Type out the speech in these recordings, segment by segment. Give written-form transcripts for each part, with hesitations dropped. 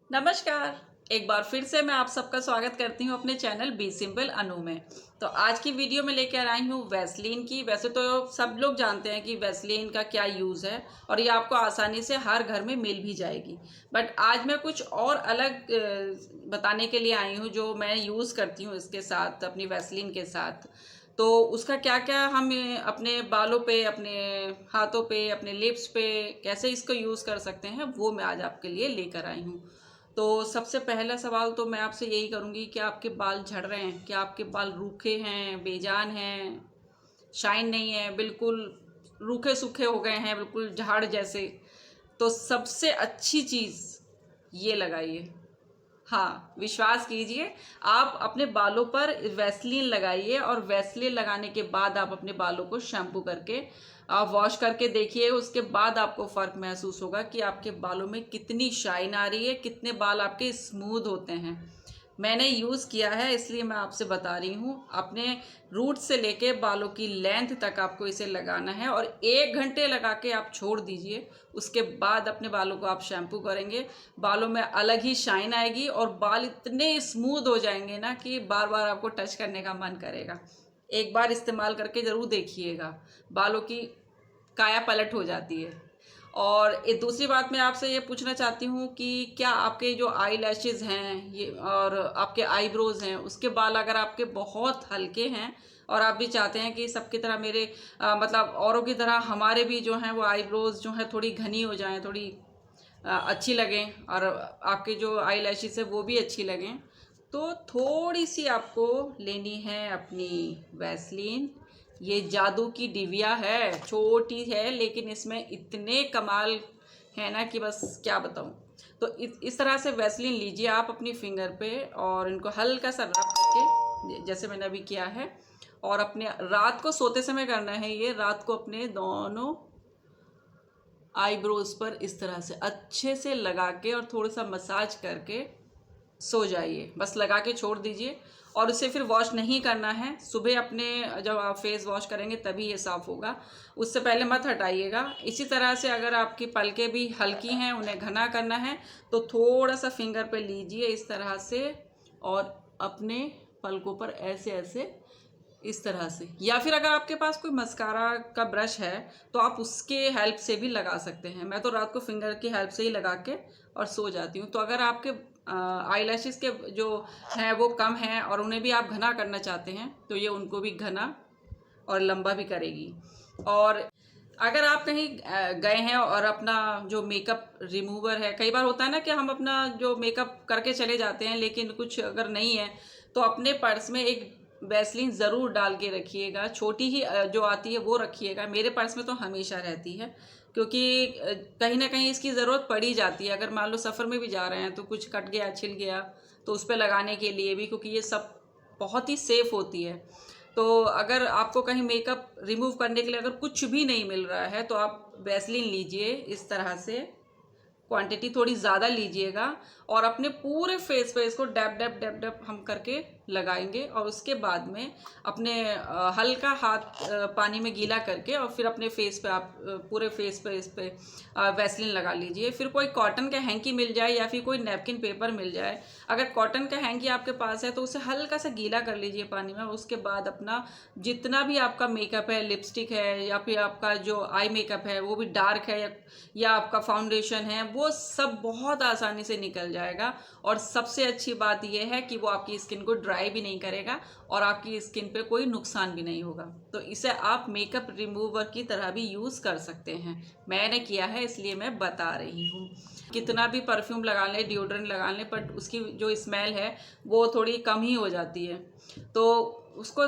नमस्कार। एक बार फिर से मैं आप सबका स्वागत करती हूँ अपने चैनल बी सिंपल अनु में। तो आज की वीडियो में लेकर आई हूँ वैसलीन की। वैसे तो सब लोग जानते हैं कि वैसलीन का क्या यूज़ है और ये आपको आसानी से हर घर में मिल भी जाएगी। बट आज मैं कुछ और अलग बताने के लिए आई हूँ जो मैं यूज़ करती हूँ इसके साथ, अपनी वैसलीन के साथ। तो उसका क्या क्या हम अपने बालों पे, अपने हाथों पे, अपने लिप्स पे कैसे इसको यूज़ कर सकते हैं, वो मैं आज आपके लिए लेकर आई हूँ। तो सबसे पहला सवाल तो मैं आपसे यही करूँगी कि आपके बाल झड़ रहे हैं, क्या आपके बाल रूखे हैं, बेजान हैं, शाइन नहीं है, बिल्कुल रूखे सूखे हो गए हैं, बिल्कुल झाड़ जैसे। तो सबसे अच्छी चीज़ ये लगाइए। हाँ, विश्वास कीजिए, आप अपने बालों पर वैसलीन लगाइए और वैसलीन लगाने के बाद आप अपने बालों को शैम्पू करके आप वॉश करके देखिए। उसके बाद आपको फ़र्क महसूस होगा कि आपके बालों में कितनी शाइन आ रही है, कितने बाल आपके स्मूथ होते हैं। मैंने यूज़ किया है इसलिए मैं आपसे बता रही हूँ। अपने रूट से लेके बालों की लेंथ तक आपको इसे लगाना है और 1 घंटे लगा के आप छोड़ दीजिए। उसके बाद अपने बालों को आप शैम्पू करेंगे, बालों में अलग ही शाइन आएगी और बाल इतने स्मूथ हो जाएंगे ना कि बार बार आपको टच करने का मन करेगा। एक बार इस्तेमाल करके ज़रूर देखिएगा, बालों की काया पलट हो जाती है। और एक दूसरी बात मैं आपसे ये पूछना चाहती हूँ कि क्या आपके जो आई लैशेज़ हैं ये और आपके आईब्रोज़ हैं, उसके बाल अगर आपके बहुत हल्के हैं और आप भी चाहते हैं कि सबकी तरह मेरे मतलब औरों की तरह हमारे भी जो हैं वो आईब्रोज़ जो हैं थोड़ी घनी हो जाएं, थोड़ी अच्छी लगें और आपके जो आई लैशेज़ है वो भी अच्छी लगें, तो थोड़ी सी आपको लेनी है अपनी वैसलीन। ये जादू की डिबिया है, छोटी है लेकिन इसमें इतने कमाल है ना कि बस क्या बताऊँ। तो इस तरह से वैसलीन लीजिए आप अपनी फिंगर पे और इनको हल्का सा रब करके, जैसे मैंने अभी किया है। और अपने रात को सोते समय करना है ये, रात को अपने दोनों आईब्रोज पर इस तरह से अच्छे से लगा के और थोड़ा सा मसाज करके सो जाइए। बस लगा के छोड़ दीजिए और उसे फिर वॉश नहीं करना है। सुबह अपने जब आप फेस वॉश करेंगे तभी ये साफ़ होगा, उससे पहले मत हटाइएगा। इसी तरह से अगर आपकी पलकें भी हल्की हैं, उन्हें घना करना है तो थोड़ा सा फिंगर पे लीजिए इस तरह से और अपने पलकों पर ऐसे ऐसे इस तरह से, या फिर अगर आपके पास कोई मस्कारा का ब्रश है तो आप उसके हेल्प से भी लगा सकते हैं। मैं तो रात को फिंगर की हेल्प से ही लगा के और सो जाती हूँ। तो अगर आपके आई लैशेस के जो हैं वो कम हैं और उन्हें भी आप घना करना चाहते हैं तो ये उनको भी घना और लंबा भी करेगी। और अगर आप कहीं गए हैं और अपना जो मेकअप रिमूवर है, कई बार होता है ना कि हम अपना जो मेकअप करके चले जाते हैं लेकिन कुछ अगर नहीं है तो अपने पर्स में एक वैसलीन ज़रूर डाल के रखिएगा। छोटी ही जो आती है वो रखिएगा। मेरे पर्स में तो हमेशा रहती है क्योंकि कहीं ना कहीं इसकी ज़रूरत पड़ ही जाती है। अगर मान लो सफ़र में भी जा रहे हैं तो कुछ कट गया, छिल गया तो उस पर लगाने के लिए भी, क्योंकि ये सब बहुत ही सेफ़ होती है। तो अगर आपको कहीं मेकअप रिमूव करने के लिए अगर कुछ भी नहीं मिल रहा है तो आप वैसलीन लीजिए इस तरह से, क्वांटिटी थोड़ी ज़्यादा लीजिएगा और अपने पूरे फेस पे इसको डैप डैप डैप डैप हम करके लगाएंगे। और उसके बाद में अपने हल्का हाथ पानी में गीला करके और फिर अपने फेस पे आप पूरे फेस पे इस पे वैसलीन लगा लीजिए। फिर कोई कॉटन का हैंकी मिल जाए या फिर कोई नैपकिन पेपर मिल जाए, अगर कॉटन का हैंकी आपके पास है तो उसे हल्का सा गीला कर लीजिए पानी में। उसके बाद अपना जितना भी आपका मेकअप है, लिपस्टिक है या फिर आपका जो आई मेकअप है वो भी डार्क है या आपका फाउंडेशन है, वो सब बहुत आसानी से निकल जाएगा। और सबसे अच्छी बात यह है कि वो आपकी स्किन को ड्राई भी नहीं करेगा और आपकी स्किन पे कोई नुकसान भी नहीं होगा। तो इसे आप मेकअप रिमूवर की तरह भी यूज़ कर सकते हैं। मैंने किया है इसलिए मैं बता रही हूँ। कितना भी परफ्यूम लगा लें, डिओड्रेंट लगा लें, बट उसकी जो स्मेल है वो थोड़ी कम ही हो जाती है। तो उसको,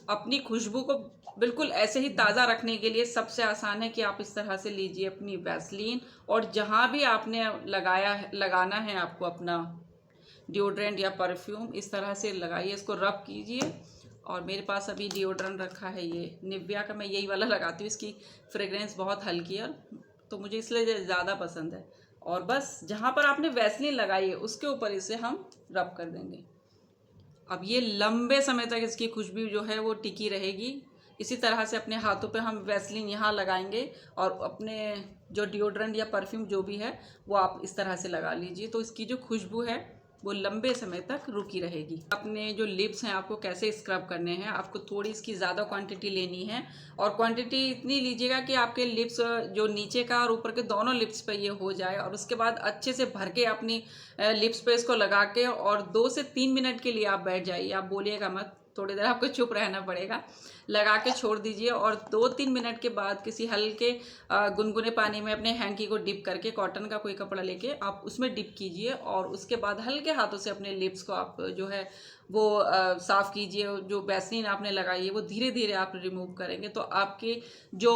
अपनी खुशबू को बिल्कुल ऐसे ही ताज़ा रखने के लिए सबसे आसान है कि आप इस तरह से लीजिए अपनी वैसलीन और जहाँ भी आपने लगाना है आपको अपना डिओड्रेंट या परफ्यूम, इस तरह से लगाइए, इसको रब कीजिए। और मेरे पास अभी डिओड्रेंट रखा है, ये निविया का, मैं यही वाला लगाती हूँ। इसकी फ्रेग्रेंस बहुत हल्की है तो मुझे इसलिए ज़्यादा पसंद है। और बस जहाँ पर आपने वैसलीन लगाई है उसके ऊपर इसे हम रब कर देंगे। अब ये लंबे समय तक इसकी खुशबू जो है वो टिकी रहेगी। इसी तरह से अपने हाथों पे हम वैसलीन यहाँ लगाएंगे और अपने जो डिओड्रेंट या परफ्यूम जो भी है वो आप इस तरह से लगा लीजिए, तो इसकी जो खुशबू है वो लंबे समय तक रुकी रहेगी। अपने जो लिप्स हैं आपको कैसे स्क्रब करने हैं, आपको थोड़ी इसकी ज़्यादा क्वांटिटी लेनी है और क्वांटिटी इतनी लीजिएगा कि आपके लिप्स जो नीचे का और ऊपर के दोनों लिप्स पे ये हो जाए। और उसके बाद अच्छे से भर के अपनी लिप्स पे इसको लगा के और 2 से 3 मिनट के लिए आप बैठ जाइए। आप बोलिएगा मत, थोड़ी देर आपको चुप रहना पड़ेगा। लगा के छोड़ दीजिए और 2-3 मिनट के बाद किसी हल्के गुनगुने पानी में अपने हैंकी को डिप करके, कॉटन का कोई कपड़ा लेके आप उसमें डिप कीजिए और उसके बाद हल्के हाथों से अपने लिप्स को आप जो है वो साफ़ कीजिए। जो वैसलीन आपने लगाई है वो धीरे धीरे आप रिमूव करेंगे तो आपकी जो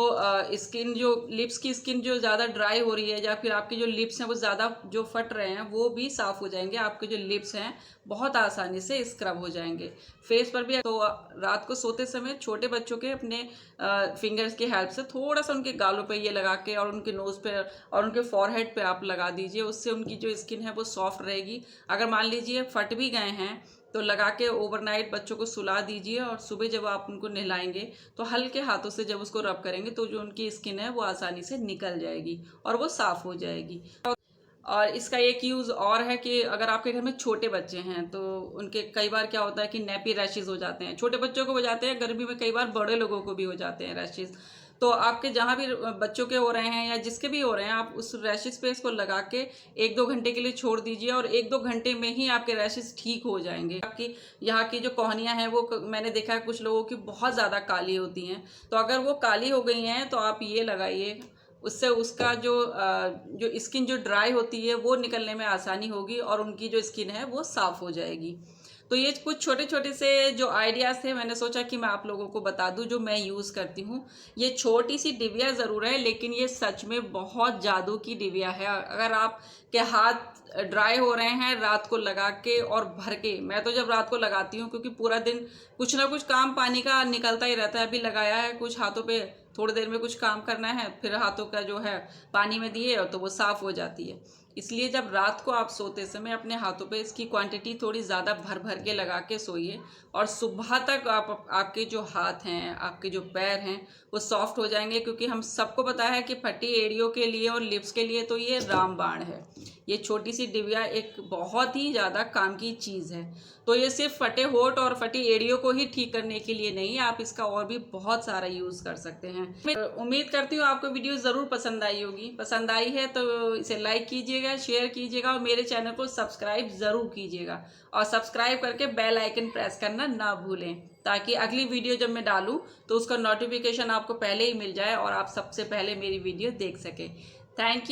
स्किन, जो लिप्स की स्किन जो ज़्यादा ड्राई हो रही है या फिर आपके जो लिप्स हैं वो ज़्यादा जो फट रहे हैं वो भी साफ़ हो जाएंगे। आपके जो लिप्स हैं बहुत आसानी से स्क्रब हो जाएंगे। फेस पर भी तो रात को सोते समय छोटे बच्चों के अपने फिंगर्स की हेल्प से थोड़ा सा उनके गालों पे ये लगा के और उनके नोज़ पे और उनके फॉरहेड पे आप लगा दीजिए। उससे उनकी जो स्किन है वो सॉफ्ट रहेगी। अगर मान लीजिए फट भी गए हैं तो लगा के ओवरनाइट बच्चों को सुला दीजिए और सुबह जब आप उनको नहलाएंगे तो हल्के हाथों से जब उसको रब करेंगे तो जो उनकी स्किन है वो आसानी से निकल जाएगी और वो साफ़ हो जाएगी। और इसका एक यूज़ और है कि अगर आपके घर में छोटे बच्चे हैं तो उनके कई बार क्या होता है कि नेपी रैशेज़ हो जाते हैं। छोटे बच्चों को हो जाते हैं, गर्मी में कई बार बड़े लोगों को भी हो जाते हैं रैशेज़। तो आपके जहाँ भी बच्चों के हो रहे हैं या जिसके भी हो रहे हैं, आप उस रैशेज़ पे इसको लगा के 1-2 घंटे के लिए छोड़ दीजिए और 1-2 घंटे में ही आपके रैशेज़ ठीक हो जाएंगे। आपकी यहाँ की जो कोहनियाँ हैं वो मैंने देखा है कुछ लोगों की बहुत ज़्यादा काली होती हैं, तो अगर वो काली हो गई हैं तो आप ये लगाइए। उससे उसका जो स्किन जो ड्राई होती है वो निकलने में आसानी होगी और उनकी जो स्किन है वो साफ़ हो जाएगी। तो ये कुछ छोटे छोटे से जो आइडियाज़ थे मैंने सोचा कि मैं आप लोगों को बता दूं जो मैं यूज़ करती हूँ। ये छोटी सी डिबिया ज़रूर है लेकिन ये सच में बहुत जादू की डिबिया है। अगर आप के हाथ ड्राई हो रहे हैं रात को लगा के और भर के, मैं तो जब रात को लगाती हूँ क्योंकि पूरा दिन कुछ ना कुछ काम पानी का निकलता ही रहता है। अभी लगाया है कुछ हाथों पे, थोड़ी देर में कुछ काम करना है, फिर हाथों का जो है पानी में दिए तो वो साफ़ हो जाती है। इसलिए जब रात को आप सोते समय अपने हाथों पे इसकी क्वांटिटी थोड़ी ज़्यादा भर भर के लगा के सोइए और सुबह तक आपके जो हाथ हैं, आपके जो पैर हैं वो सॉफ्ट हो जाएंगे। क्योंकि हम सबको पता है कि फटी एड़ियों के लिए और लिप्स के लिए तो ये रामबाण है। ये छोटी सी डिबिया एक बहुत ही ज़्यादा काम की चीज़ है। तो ये सिर्फ फटे होठ और फटी एड़ियों को ही ठीक करने के लिए नहीं, आप इसका और भी बहुत सारा यूज़ कर सकते हैं। मैं उम्मीद करती हूँ आपको वीडियो ज़रूर पसंद आई होगी। पसंद आई है तो इसे लाइक कीजिएगा, शेयर कीजिएगा और मेरे चैनल को सब्सक्राइब ज़रूर कीजिएगा। और सब्सक्राइब करके बेल आइकन प्रेस करना ना भूलें ताकि अगली वीडियो जब मैं डालूँ तो उसका नोटिफिकेशन आपको पहले ही मिल जाए और आप सबसे पहले मेरी वीडियो देख सकें। Thank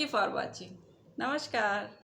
you for watching. नमस्कार।